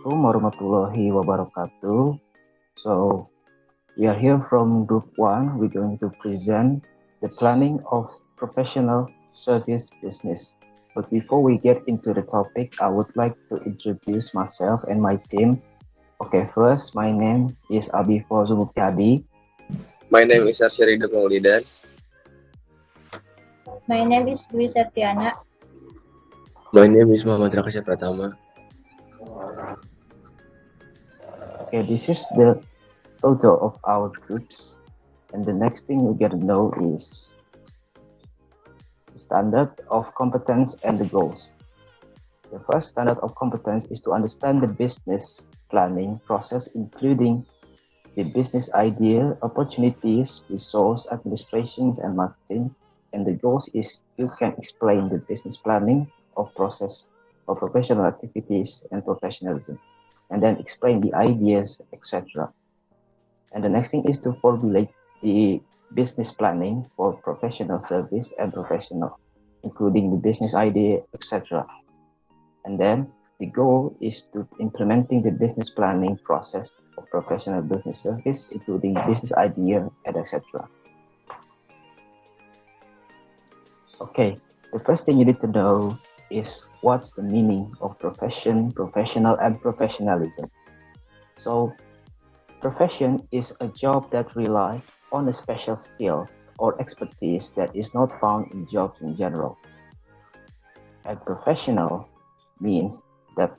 Assalamualaikum warahmatullahi wabarakatuh. So, we are here from Group 1. We're going to present the planning of professional service business. But before we get into the topic, I would like to introduce myself and my team. Okay, first, my name is Abi Fauzubukyadi. My name is Arsyarido Maulidan. My name is Dwi Septiana. My name is Muhammad Rakasya Pratama. Okay, this is the total of our groups. And the next thing we get to know is the standard of competence and the goals. The first standard of competence is to understand the business planning process, including the business idea, opportunities, resource, administrations, and marketing. And the goals is you can explain the business planning of process of professional activities and professionalism, and then explain the ideas, etc. And the next thing is to formulate the business planning for professional service and professional, including the business idea, etc. And then the goal is to implementing the business planning process of professional business service, including business idea and etc. Okay, the first thing you need to know is what's the meaning of profession, professional, and professionalism. So, profession is a job that relies on a special skills or expertise that is not found in jobs in general. And professional means that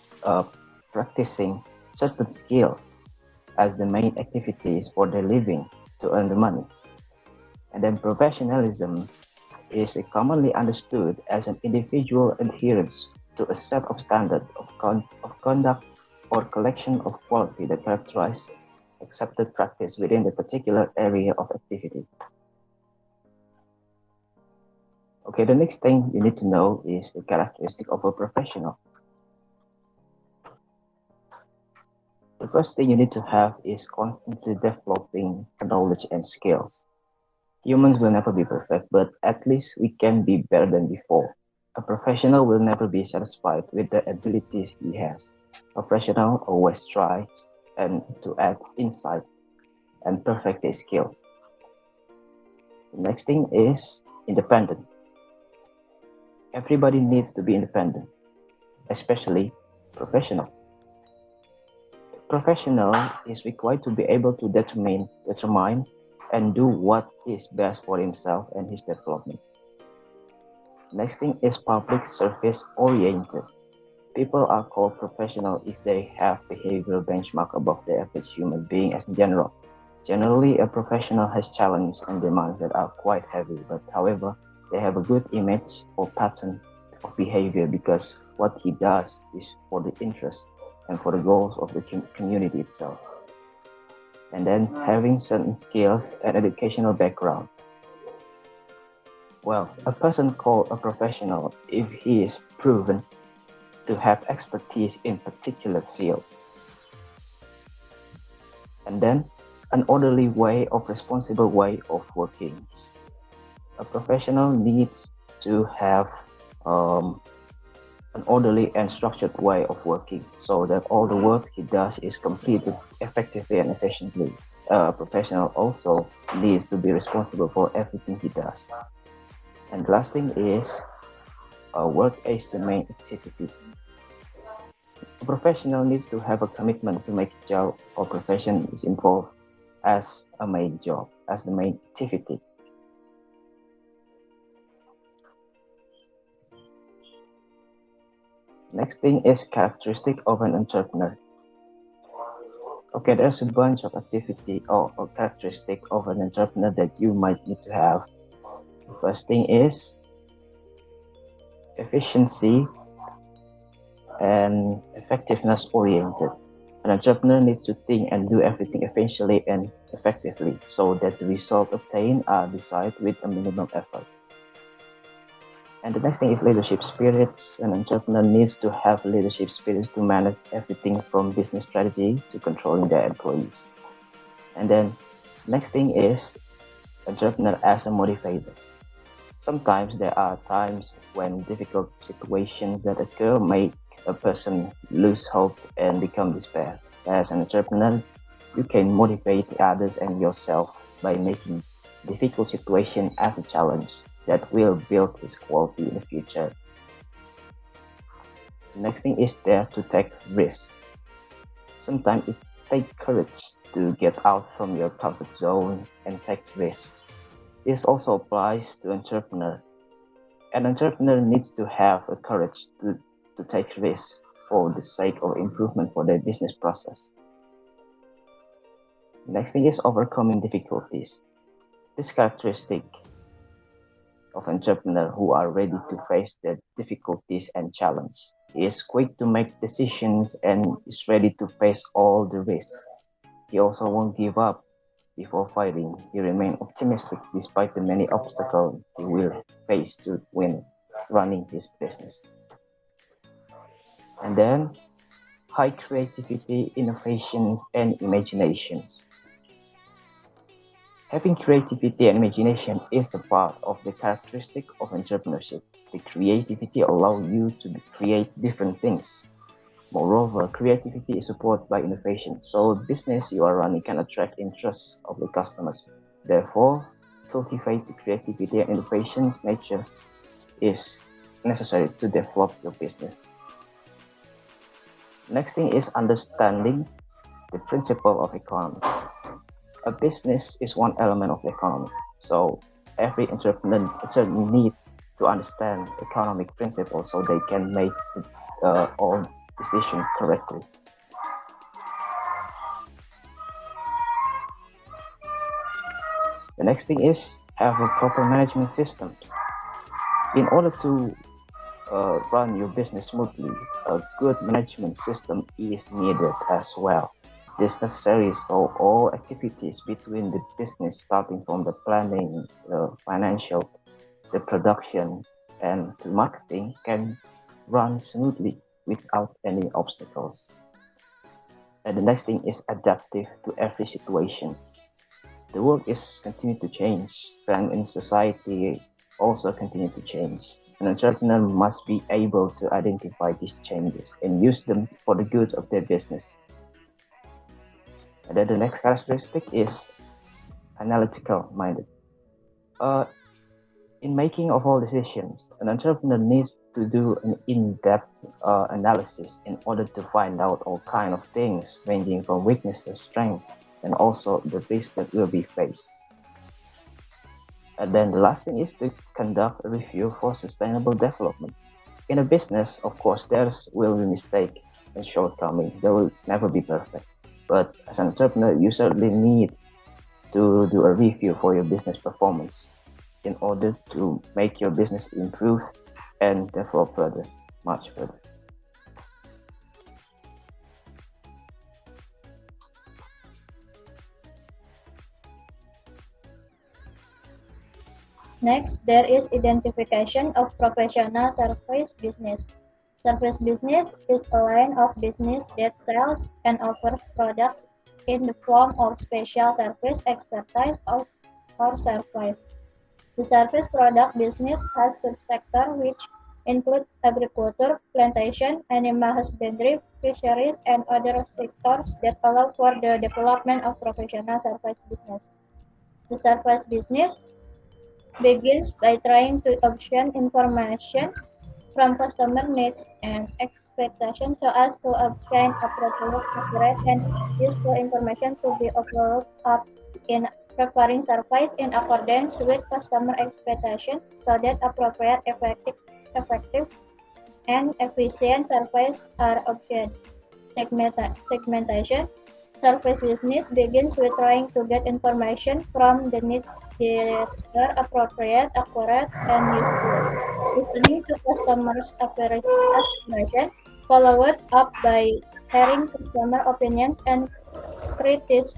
practicing certain skills as the main activities for their living to earn the money. And then professionalism is commonly understood as an individual adherence to a set of standards of conduct or collection of quality that characterize accepted practice within the particular area of activity. Okay, the next thing you need to know is the characteristic of a professional. The first thing you need to have is constantly developing knowledge and skills. Humans will never be perfect, but at least we can be better than before. A professional will never be satisfied with the abilities he has. A professional always tries and to add insight and perfect their skills. The next thing is independent. Everybody needs to be independent, especially professional. Professional is required to be able to determine and do what is best for himself and his development. Next thing is public service oriented. People are called professional if they have behavioral benchmark above the average human being as in general. Generally, a professional has challenges and demands that are quite heavy, but however, they have a good image or pattern of behavior because what he does is for the interest and for the goals of the community itself. And then having certain skills and educational background. Well, a person called a professional if he is proven to have expertise in particular field. And then an orderly way of responsible way of working. A professional needs to have an orderly and structured way of working so that all the work he does is completed effectively and efficiently. A professional also needs to be responsible for everything he does. And the last thing is work is the main activity. A professional needs to have a commitment to make a job or profession is involved as a main job, as the main activity. Next thing is characteristic of an entrepreneur. Okay, there's a bunch of activity or characteristic of an entrepreneur that you might need to have. The first thing is efficiency and effectiveness oriented. An entrepreneur needs to think and do everything efficiently and effectively so that the result obtained are desired with a minimum effort. And the next thing is leadership spirits. An entrepreneur needs to have leadership spirits to manage everything from business strategy to controlling their employees. And then next thing is entrepreneur as a motivator. Sometimes there are times when difficult situations that occur make a person lose hope and become despair. As an entrepreneur, you can motivate others and yourself by making difficult situation as a challenge that will build its quality in the future. The next thing is there to take risks. Sometimes it takes courage to get out from your comfort zone and take risks. This also applies to entrepreneur. An entrepreneur needs to have a courage to take risks for the sake of improvement for their business process. The next thing is overcoming difficulties. This characteristic of entrepreneur who are ready to face the difficulties and challenge. He is quick to make decisions and is ready to face all the risks. He also won't give up before fighting. He remains optimistic despite the many obstacles he will face to win running his business. And then high creativity, innovations, and imaginations. Having creativity and imagination is a part of the characteristic of entrepreneurship. The creativity allows you to create different things. Moreover, creativity is supported by innovation, so the business you are running can attract interest of the customers. Therefore, cultivate the creativity and innovations nature is necessary to develop your business. Next thing is understanding the principle of economics. A business is one element of the economy, so every entrepreneur certainly needs to understand economic principles so they can make all decisions correctly. The next thing is have a proper management systems. In order to run your business smoothly, a good management system is needed as well. This necessary so all activities between the business, starting from the planning, the financial, the production, and the marketing, can run smoothly without any obstacles. And the next thing is adaptive to every situation. The world is continue to change, trend in society also continue to change. An entrepreneur must be able to identify these changes and use them for the good of their business. And then the next characteristic is analytical minded. In making of all decisions, an entrepreneur needs to do an in-depth analysis in order to find out all kind of things, ranging from weaknesses, strengths, and also the risks that will be faced. And then the last thing is to conduct a review for sustainable development. In a business, of course, there will be mistake and shortcoming. They will never be perfect. But as an entrepreneur, you certainly need to do a review for your business performance in order to make your business improve and develop further, much further. Next, there is identification of professional service business. Service business is a line of business that sells and offers products in the form of special service, expertise, or service. The service product business has subsectors which include agriculture, plantation, animal husbandry, fisheries, and other sectors that allow for the development of professional service business. The service business begins by trying to obtain information from customer needs and expectations so as to obtain appropriate, accurate, and useful information to be followed up in preparing service in accordance with customer expectations so that appropriate, effective, and efficient service are obtained. Segmentation. Service business begins with trying to get information from the needs that are appropriate, accurate, and useful. Listening to customers' aspirations, followed up by hearing customer opinions and critiques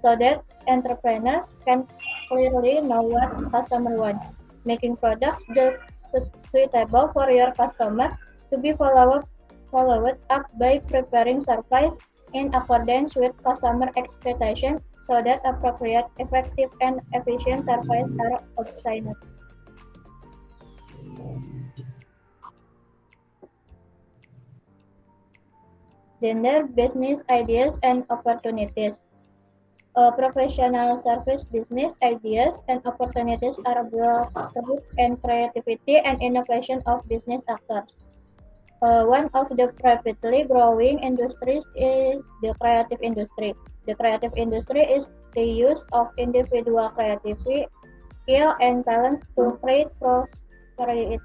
so that entrepreneurs can clearly know what customer wants, making products just suitable for your customer to be followed up by preparing service in accordance with customer expectations so that appropriate, effective, and efficient service are obtained. Gender, business ideas and opportunities. Professional service business ideas and opportunities are built through and creativity and innovation of business actors. One of the rapidly growing industries is the creative industry. The creative industry is the use of individual creativity, skill, and talents to create prosperity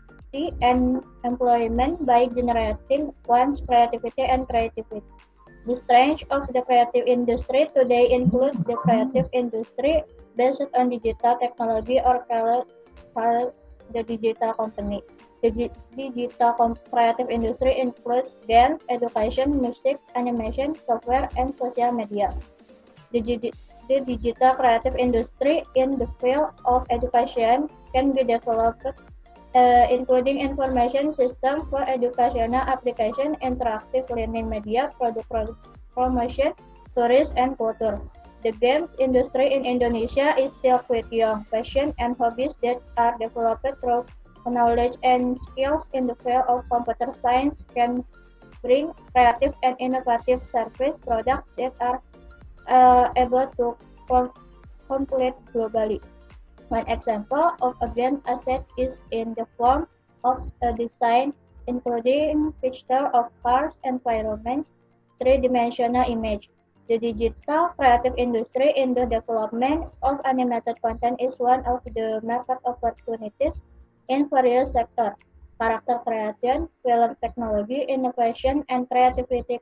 and employment by generating one's creativity and creativity. The strength of the creative industry today includes the creative industry based on digital technology or called the digital company. The digital creative industry includes games, education, music, animation, software, and social media. The, the digital creative industry in the field of education can be developed including information system for educational application, interactive learning media, product promotion, tourism, and culture. The games industry in Indonesia is still quite young. Passion and hobbies that are developed through knowledge and skills in the field of computer science can bring creative and innovative service products that are able to complete globally. One example of a game asset is in the form of a design including picture of cars, environment, three-dimensional image. The digital creative industry in the development of animated content is one of the market opportunities in various sectors: character creation, film technology, innovation, and creativity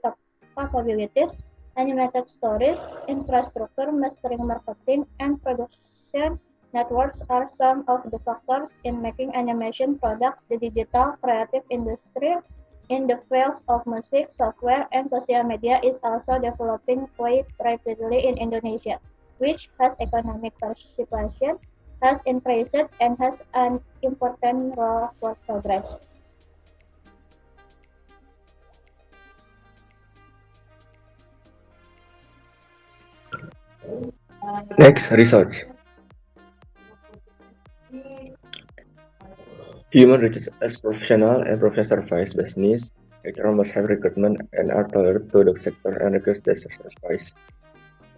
capabilities, animated stories, infrastructure, mastering, marketing, and production networks are some of the factors in making animation products. The digital creative industry in the fields of music, software, and social media is also developing quite rapidly in Indonesia, which has economic participation, has increased, and has an important role for progress. Next, research. Human reaches as professional and professional service business. HR must have recruitment and are tailored to the sector and requires the service.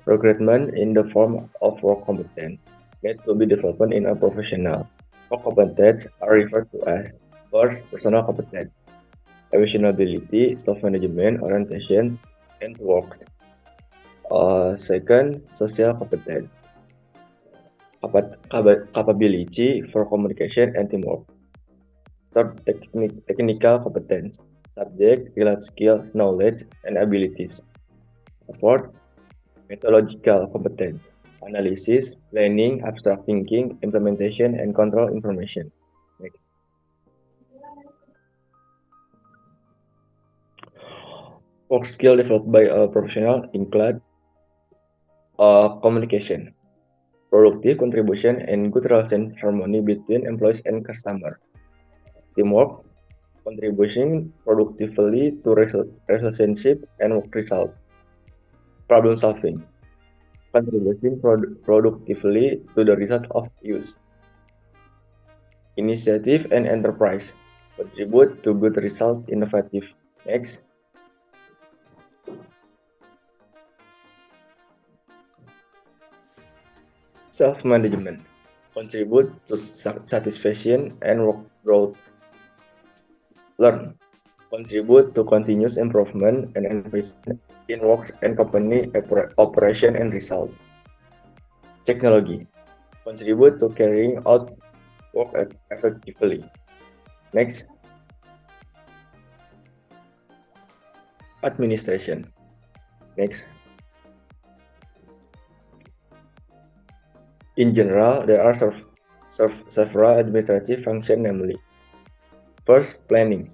Recruitment in the form of work competence that will be developed in a professional. Work competence are referred to as first, personal competence, emotional ability, self-management, orientation, and work. Second, social competence, capability for communication and teamwork. Third, technical competence, subject, related skills, knowledge, and abilities. Fourth, methodological competence, analysis, planning, abstract thinking, implementation, and control information. Next. Work skill developed by a professional include communication, productive contribution, and good relation harmony between employees and customer. Teamwork, contributing productively to relationship and work result. Problem solving, contributing productively to the result of use. Initiative and enterprise, contribute to good result. Innovative. Next. Self-management, contribute to satisfaction and work growth. Learn, contribute to continuous improvement and investment in work and company operation and result. Technology, contribute to carrying out work effectively. Next. Administration. Next. In general, there are several administrative functions, namely: first, planning,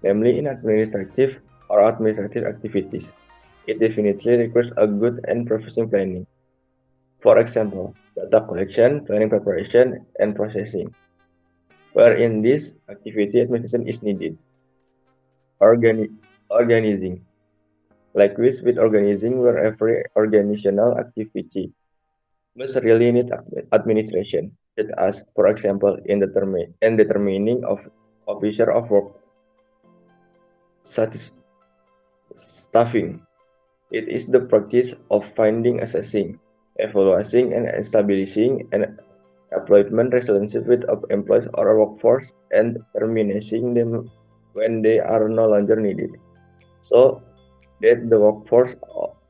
namely in administrative or administrative activities. It definitely requires a good and professional planning. For example, data collection, planning preparation, and processing. Where in this activity administration is needed. Organizing, likewise with organizing, where every organizational activity must really need administration. such as, for example, in determining of officer of work such staffing. It is the practice of finding, assessing, evaluating, and establishing an employment relationship of employees or a workforce and terminating them when they are no longer needed. So that the workforce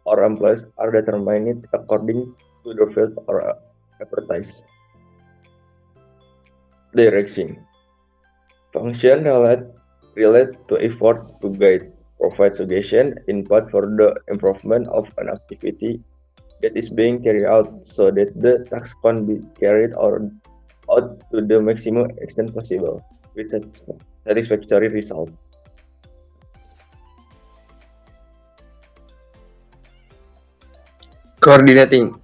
or employees are determined according to the field or expertise. Direction. Function relate to effort to guide, provide suggestion, input for the improvement of an activity that is being carried out so that the task can be carried out to the maximum extent possible with satisfactory result. Coordinating.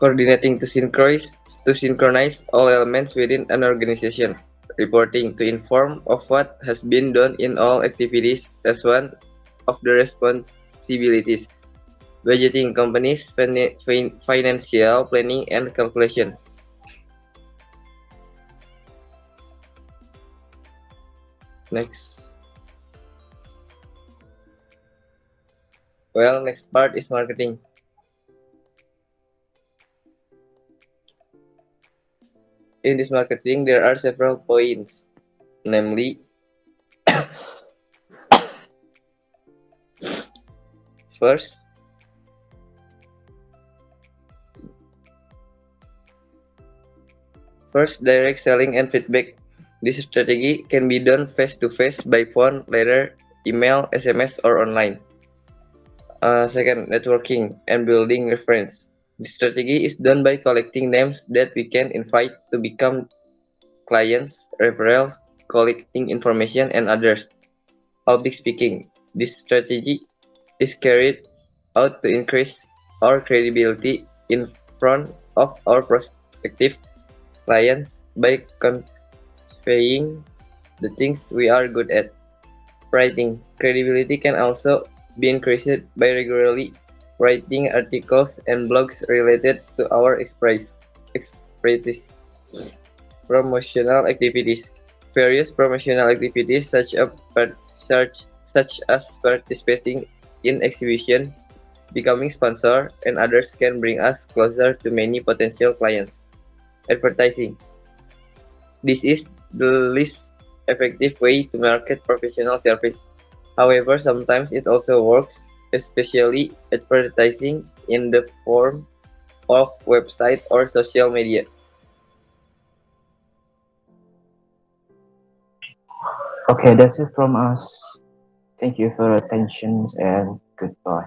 Coordinating to synchronize all elements within an organization. Reporting to inform of what has been done in all activities as one of the responsibilities. Budgeting companies' financial planning and calculation. Next. Well, next part is marketing. In this marketing, there are several points, namely, first, direct selling and feedback. This strategy can be done face-to-face by phone, letter, email, SMS, or online. Second, networking and building reference. This strategy is done by collecting names that we can invite to become clients, referrals, collecting information, and others. Public speaking. This strategy is carried out to increase our credibility in front of our prospective clients by conveying the things we are good at. Writing. Credibility can also be increased by regularly writing articles and blogs related to our expertise. Promotional activities. Various promotional activities such as participating in exhibitions, becoming sponsor, and others can bring us closer to many potential clients. Advertising. This is the least effective way to market professional service. However, sometimes it also works, especially advertising in the form of website or social media. Okay, that's it from us. Thank you for your attention and goodbye.